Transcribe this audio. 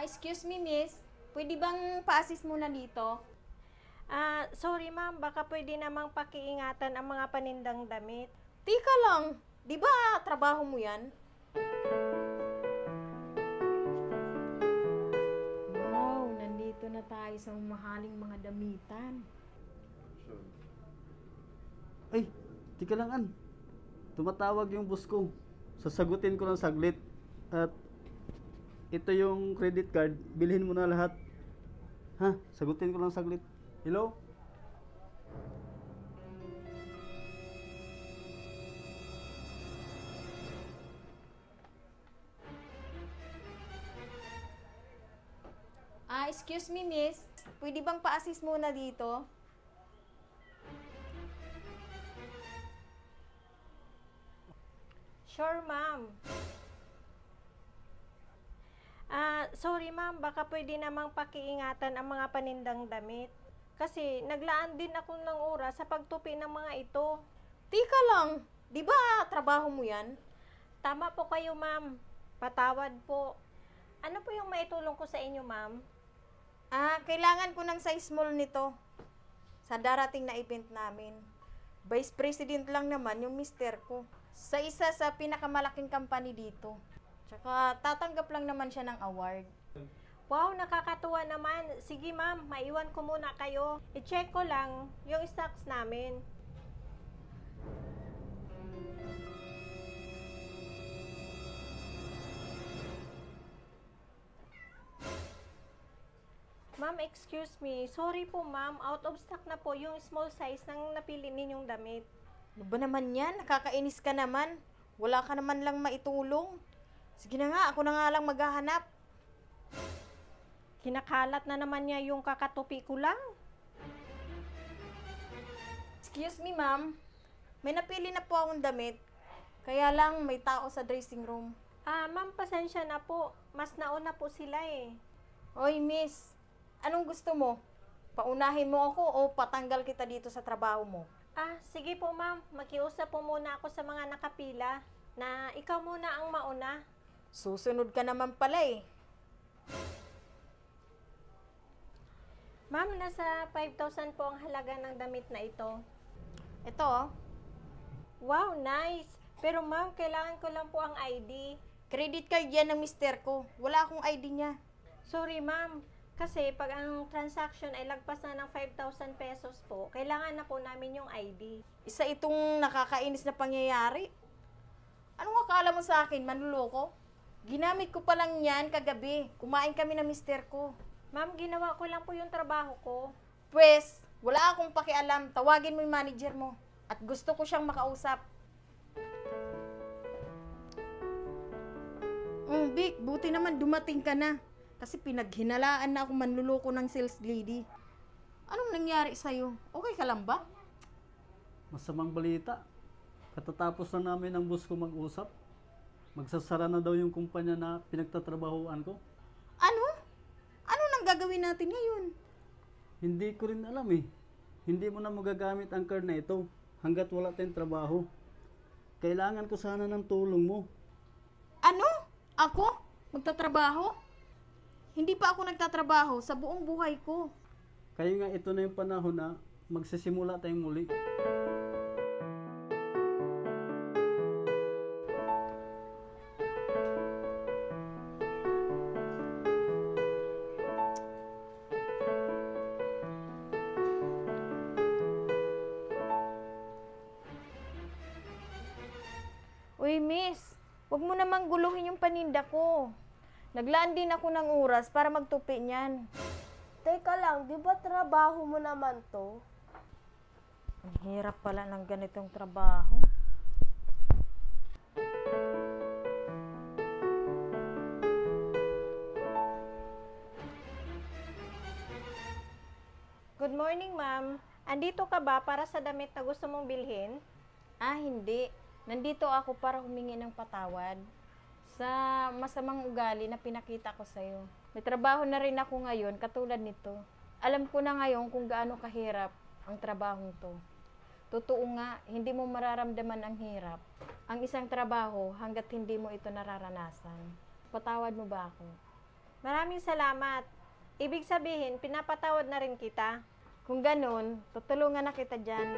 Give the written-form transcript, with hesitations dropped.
Excuse me, miss. Pwede bang pa-assist muna dito? Sorry ma'am, baka pwede namang pakiingatan ang mga panindang damit. Tika lang. Di ba trabaho mo yan? Wow, nandito na tayo sa mahaling mga damitan. Ay, tika lang an. Tumatawag yung boss ko. Sasagutin ko lang saglit. At ito yung credit card. Bilhin mo na lahat. Ha? Sagutin ko lang saglit. Hello? Excuse me, miss. Pwede bang pa-assist muna dito? Sure ma'am. Sorry ma'am, baka pwede namang pakiingatan ang mga panindang damit. Kasi naglaan din ako ng oras sa pagtupi ng mga ito. Tika lang. Di ba trabaho mo yan? Tama po kayo ma'am. Patawad po. Ano po yung maitulong ko sa inyo ma'am? Kailangan ko ng size small nito. Sa darating na event namin. Vice President lang naman yung mister ko. Sa isa sa pinakamalaking company dito. Tsaka tatanggap lang naman siya ng award. Wow, nakakatuwa naman. Sige ma'am, maiwan ko muna kayo. I-check ko lang yung stocks namin. Ma'am, excuse me. Sorry po ma'am, out of stock na po yung small size ng napili ninyong damit. Ano ba naman yan? Nakakainis ka naman. Wala ka naman lang maitulong. Sige na nga, ako na nga lang maghahanap. Kinakalat na naman niya yung kakatupi ko lang. Excuse me, ma'am. May napili na po akong damit. Kaya lang may tao sa dressing room. Ma'am, pasensya na po. Mas nauna po sila eh. Oy, miss. Anong gusto mo? Paunahin mo ako o patanggal kita dito sa trabaho mo? Sige po ma'am. Makiusap po muna ako sa mga nakapila na ikaw muna ang mauna. Susunod ka naman pala eh. Ma'am, nasa 5,000 po ang halaga ng damit na ito. Ito oh. Wow, nice! Pero ma'am, kailangan ko lang po ang ID. Credit card yan ng mister ko. Wala akong ID niya. Sorry ma'am, kasi pag ang transaction ay lagpas na ng 5,000 pesos po, kailangan na po namin yung ID. Isa itong nakakainis na pangyayari. Anong akala mo sa akin, manluloko? Ginamit ko pa lang yan kagabi. Kumain kami ng mister ko. Ma'am, ginawa ko lang po yung trabaho ko. Pwes, wala akong pakialam. Tawagin mo yung manager mo. At gusto ko siyang makausap. Vic, buti naman dumating ka na. Kasi pinaghinalaan na ako manluloko ng sales lady. Anong nangyari sa'yo? Okay ka lang ba? Masamang balita. Katatapos na namin ang boss ko mag-usap. Magsasara na daw yung kumpanya na pinagtatrabahuan ko. Ano? Ano nang gagawin natin ngayon? Hindi ko rin alam eh. Hindi mo na magagamit ang card na ito hanggat wala tayong trabaho. Kailangan ko sana ng tulong mo. Ano? Ako? Magtatrabaho? Hindi pa ako nagtatrabaho sa buong buhay ko. Kaya nga ito na yung panahon na magsisimula tayong muli. Uy, miss, wag mo namang guluhin yung paninda ko. Naglaan din ako ng oras para magtupi niyan. Teka lang, di ba trabaho mo naman to? Ang hirap pala ng ganitong trabaho. Good morning ma'am. Andito ka ba para sa damit na gusto mong bilhin? Hindi. Nandito ako para humingi ng patawad sa masamang ugali na pinakita ko sa'yo. May trabaho na rin ako ngayon katulad nito. Alam ko na ngayon kung gaano kahirap ang trabahong to. Totoo nga, hindi mo mararamdaman ang hirap. Ang isang trabaho hanggat hindi mo ito nararanasan. Patawad mo ba ako? Maraming salamat. Ibig sabihin, pinapatawad na rin kita. Kung ganun, tutulungan na kita dyan.